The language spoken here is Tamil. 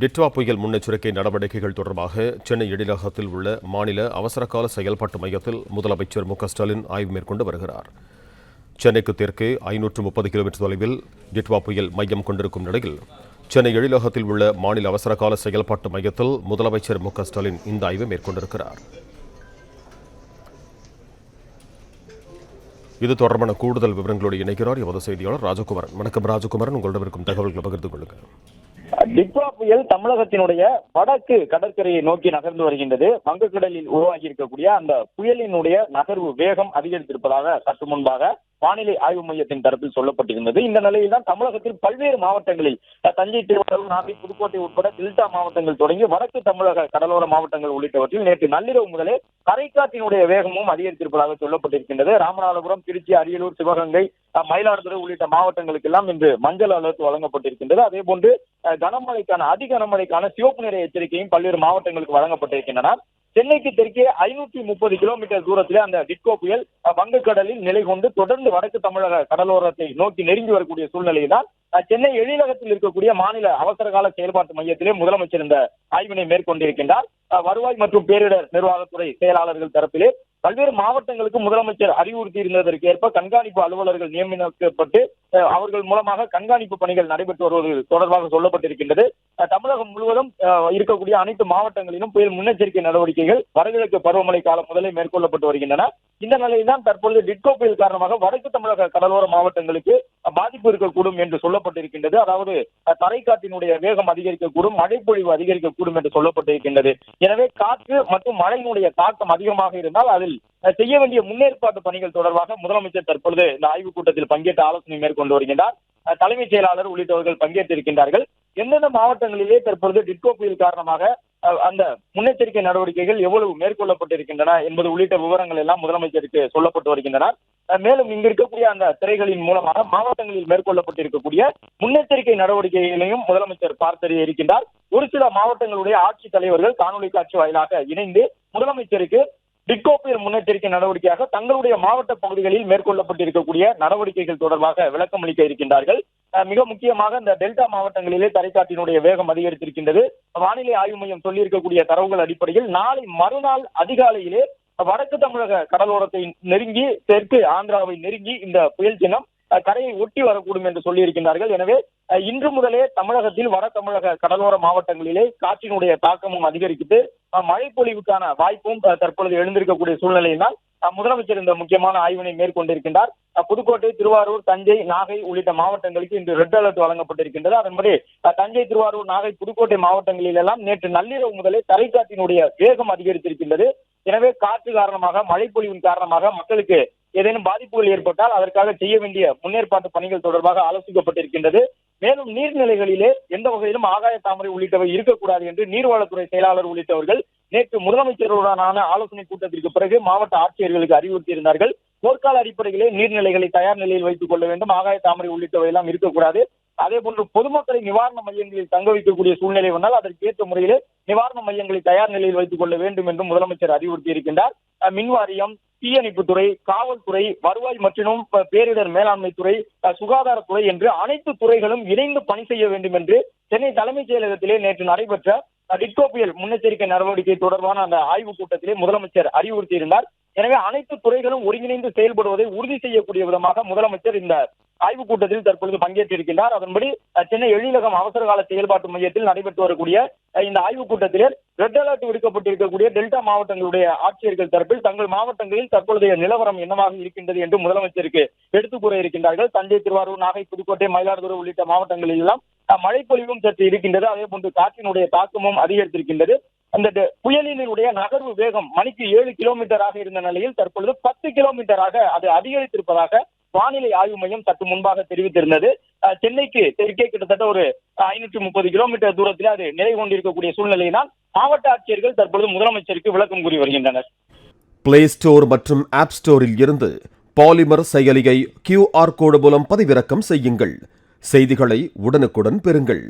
டிட்வா புயல் முன்னெச்சரிக்கை நடவடிக்கைகள் தொடர்பாக சென்னை எழிலகத்தில் உள்ள மாநில அவசரகால செயல்பாட்டு மையத்தில் முதலமைச்சர் மு.க.ஸ்டாலின் ஆய்வு மேற்கொண்டு வருகிறார். சென்னைக்கு தெற்கே 530 கிலோமீட்டர் தொலைவில் டிட்வா புயல் மையம் கொண்டிருக்கும் நிலையில் சென்னை எழிலகத்தில் உள்ள மாநில அவசரகால செயல்பாட்டு மையத்தில் முதலமைச்சர் மு.க.ஸ்டாலின் இந்த ஆய்வு மேற்கொண்டிருக்கிறார். இது தொடர்பான கூடுதல் விவரங்களோடு இணைக்கிறார் எமது செய்தியாளர் ராஜகுமாரன். வணக்கம் ராஜகுமாரன், உங்களிடம் இருக்கும் தகவல்களை பகிர்ந்து கொள்ளுங்கள். டிட்வா புயல் தமிழகத்தினுடைய வடக்கு கடற்கரையை நோக்கி நகர்ந்து வருகின்றது. வங்கக்கடலில் உருவாகி இருக்கக்கூடிய அந்த புயலினுடைய நகர்வு வேகம் அதிகரித்திருப்பதாக சற்று முன்பாக வானிலை ஆய்வு மையத்தின் தரப்பில் சொல்லப்பட்டிருந்தது. இந்த நிலையில் தான் தமிழகத்தில் பல்வேறு மாவட்டங்களில் தஞ்சை, திருவாரூர், நாகை, புதுக்கோட்டை உட்பட டெல்டா மாவட்டங்கள் தொடங்கி வடக்கு தமிழக கடலோர மாவட்டங்கள் உள்ளிட்டவற்றில் நேற்று நள்ளிரவு முதலே கரைக்காற்றினுடைய வேகமும் அதிகரித்திருப்பதாக சொல்லப்பட்டிருக்கின்றது. ராமநாதபுரம், திருச்சி, அரியலூர், சிவகங்கை, மயிலாடுதுறை உள்ளிட்ட மாவட்டங்களுக்கு எல்லாம் இன்று மஞ்சள் அலர்ட் வழங்கப்பட்டிருக்கின்றது. அதே போன்று அதி கனமழைக்கான சிவப்பு நிற எச்சரிக்கையும் பல்வேறு மாவட்டங்களுக்கு வழங்கப்பட்டிருக்கின்றன. சென்னைக்கு தெற்கே 530 கிலோமீட்டர் தூரத்திலே அந்த டிட்வா புயல் வங்கக்கடலில் நிலை கொண்டு தொடர்ந்து வடக்கு தமிழக கடலோரத்தை நோக்கி நெருங்கி வரக்கூடிய சூழ்நிலையில்தான் சென்னை எழிலகத்தில் இருக்கக்கூடிய மாநில அவசரகால செயல்பாட்டு மையத்திலே முதலமைச்சர் இந்த ஆய்வினை மேற்கொண்டிருக்கின்றார். வருவாய் மற்றும் பேரிடர் நிர்வாகத்துறை செயலாளர்கள் தரப்பிலே பல்வேறு மாவட்டங்களுக்கு முதலமைச்சர் அறிவுறுத்தி இருந்ததற்கு ஏற்ப கண்காணிப்பு அலுவலர்கள் நியமிக்கப்பட்டு அவர்கள் மூலமாக கண்காணிப்பு பணிகள் நடைபெற்று வருவது தொடர்பாக சொல்லப்பட்டிருக்கின்றது. தமிழகம் முழுவதும் இருக்கக்கூடிய அனைத்து மாவட்டங்களிலும் புயல் முன்னெச்சரிக்கை நடவடிக்கைகள் வடகிழக்கு பருவமழை காலம் முதலே மேற்கொள்ளப்பட்டு வருகின்றன. இந்த நிலையில் தான் தற்பொழுது டிட்வா புயல் காரணமாக வடக்கு தமிழக கடலோர மாவட்டங்களுக்கு பாதிப்பு இருக்கக்கூடும் என்று சொல்லப்பட்டிருக்கின்றது. அதாவது தரைக்காற்றினுடைய வேகம் அதிகரிக்கக்கூடும், மழைப்பொழிவு அதிகரிக்கக்கூடும் என்று சொல்லப்பட்டிருக்கின்றது. எனவே காற்று மற்றும் மழையினுடைய தாக்கம் அதிகமாக இருந்தால் அதில் செய்ய வேண்டிய முன்னேற்பாட்டு பணிகள் தொடர்பாக முதலமைச்சர் தற்பொழுது இந்த ஆய்வுக் கூட்டத்தில் பங்கேற்று ஆலோசனை மேற்கொண்டு வருகின்றார். தலைமைச் செயலாளர் உள்ளிட்டவர்கள் பங்கேற்றிருக்கின்றார்கள். எந்தெந்த மாவட்டங்களிலே தற்பொழுது டிட்வா புயல் காரணமாக அந்த முன்னெச்சரிக்கை நடவடிக்கைகள் எவ்வளவு மேற்கொள்ளப்பட்டிருக்கின்றன என்பது உள்ளிட்ட விவரங்கள் எல்லாம் முதலமைச்சருக்கு சொல்லப்பட்டு வருகின்றன. மேலும் இங்கு இருக்கக்கூடிய அந்த திரைகளின் மூலமாக மாவட்டங்களில் மேற்கொள்ளப்பட்டிருக்கக்கூடிய முன்னெச்சரிக்கை நடவடிக்கைகளையும் முதலமைச்சர் பார்த்தறிய இருக்கின்றார். ஒரு சில மாவட்டங்களுடைய ஆட்சித் தலைவர்கள் காணொலி காட்சி வாயிலாக இணைந்து முதலமைச்சருக்கு டிட்வா புயல் முன்னெச்சரிக்கை நடவடிக்கையாக தங்களுடைய மாவட்ட பகுதிகளில் மேற்கொள்ளப்பட்டிருக்கக்கூடிய நடவடிக்கைகள் தொடர்பாக விளக்கம் அளிக்க இருக்கின்றார்கள். மிக முக்கியமாக இந்த டெல்டா மாவட்டங்களிலே தரைக்காற்றினுடைய வேகம் அதிகரித்திருக்கின்றது. வானிலை ஆய்வு மையம் சொல்லியிருக்கக்கூடிய தரவுகள் அடிப்படையில் நாளை மறுநாள் அதிகாலையிலே வடக்கு தமிழக கடலோரத்தை நெருங்கி தெற்கு ஆந்திராவை நெருங்கி இந்த புயல் சின்னம் கரையை ஒட்டி வரக்கூடும் என்று சொல்லியிருக்கின்றார்கள். எனவே இன்று முதலே தமிழகத்தில் வட தமிழக கடலோர மாவட்டங்களிலே காற்றினுடைய தாக்கமும் அதிகரித்து மழை பொழிவுக்கான வாய்ப்பும் தற்பொழுது எழுந்திருக்கக்கூடிய சூழ்நிலையினால் முதலமைச்சர் இந்த முக்கியமான ஆய்வினை மேற்கொண்டிருக்கின்றார். புதுக்கோட்டை, திருவாரூர், தஞ்சை, நாகை உள்ளிட்ட மாவட்டங்களுக்கு இன்று ரெட் அலர்ட் வழங்கப்பட்டிருக்கின்றது. அதன்படி தஞ்சை, திருவாரூர், நாகை, புதுக்கோட்டை மாவட்டங்களில் எல்லாம் நேற்று நள்ளிரவு முதலே தரைக்காற்றினுடைய வேகம் அதிகரித்திருக்கின்றது. எனவே காற்று காரணமாக, மழைப்பொழிவின் காரணமாக மக்களுக்கு ஏதேனும் பாதிப்புகள் ஏற்பட்டால் அதற்காக செய்ய வேண்டிய முன்னேற்பாட்டு பணிகள் தொடர்பாக ஆலோசிக்கப்பட்டிருக்கின்றது. மேலும் நீர்நிலைகளிலே எந்த வகையிலும் ஆகாய தாமரை உள்ளிட்டவை இருக்கக்கூடாது என்று நீர்வளத்துறை செயலாளர் உள்ளிட்டவர்கள் நேற்று முதலமைச்சருடனான ஆலோசனை கூட்டத்திற்கு பிறகு மாவட்ட ஆட்சியர்களுக்கு அறிவுறுத்தியிருந்தார்கள். போர்க்கால அடிப்படையிலே நீர்நிலைகளை தயார் நிலையில் வைத்துக் கொள்ள வேண்டும், ஆகாய தாமரை உள்ளிட்டவை எல்லாம் இருக்கக்கூடாது. அதே போன்று பொதுமக்களை நிவாரண மையங்களில் தங்க வைக்கக்கூடிய சூழ்நிலை வந்தால் அதற்கேற்ற முறையிலே நிவாரண மையங்களை தயார் நிலையில் வைத்துக் கொள்ள வேண்டும் என்றும் முதலமைச்சர் அறிவுறுத்தி இருக்கின்றார். மின்வாரியம், தீயணைப்புத்துறை, காவல்துறை, வருவாய் மற்றும் பேரிடர் மேலாண்மை துறை, சுகாதாரத்துறை என்று அனைத்து துறைகளும் இணைந்து பணி செய்ய வேண்டும் என்று சென்னை தலைமைச் செயலகத்திலே நேற்று நடைபெற்ற டிட்வா புயல் முன்னெச்சரிக்கை நடவடிக்கை தொடர்பான அந்த ஆய்வுக் கூட்டத்திலே முதலமைச்சர் அறிவுறுத்தி இருந்தார். எனவே அனைத்து துறைகளும் ஒருங்கிணைந்து செயல்படுவதை உறுதி செய்யக்கூடிய விதமாக முதலமைச்சர் இந்த ஆய்வுக் கூட்டத்தில் தற்பொழுது பங்கேற்றிருக்கின்றார். அதன்படி சென்னை எழிலகம் அவசரகால செயல்பாட்டு மையத்தில் நடைபெற்று வரக்கூடிய இந்த ஆய்வுக் கூட்டத்திலே ரெட் அலர்ட் விடுக்கப்பட்டிருக்கக்கூடிய டெல்டா மாவட்டங்களுடைய ஆட்சியர்கள் தரப்பில் தங்கள் மாவட்டங்களில் தற்பொழுதைய நிலவரம் என்னவாக இருக்கின்றது என்று முதலமைச்சருக்கு எடுத்துக் கூற இருக்கின்றார்கள். தஞ்சை, திருவாரூர், நாகை, புதுக்கோட்டை, மயிலாடுதுறை உள்ளிட்ட மாவட்டங்களில் எல்லாம் மழைப்பொழிவும் சற்று இருக்கின்றது. அதே போன்று காற்றினுடைய தாக்கமும் அதிகரித்திருக்கின்றது. அந்த புயலினுடைய நகர்வு வேகம் மணிக்கு 7 கிலோமீட்டராக இருந்த நிலையில் தற்பொழுது 10 கிலோமீட்டராக அது அதிகரித்திருப்பதாக வானிலை ஆய்வு மையம் சற்று முன்பாக தெரிவித்திருந்தது. சென்னைக்கு தெற்கே கிட்டத்தட்ட ஒரு 530 கிலோமீட்டர் தூரத்தில் அது நிலை கொண்டிருக்கக்கூடிய சூழ்நிலையினால் மாவட்ட ஆட்சியர்கள் தற்பொழுது முதலமைச்சருக்கு விளக்கம் கூறி வருகின்றனர். பிளே ஸ்டோர் மற்றும் ஆப் ஸ்டோரில் இருந்து பாலிமர் செயலியை QR கோடு மூலம் பதிவிறக்கம் செய்யுங்கள். செய்திகளை உடனுக்குடன் பெறுங்கள்.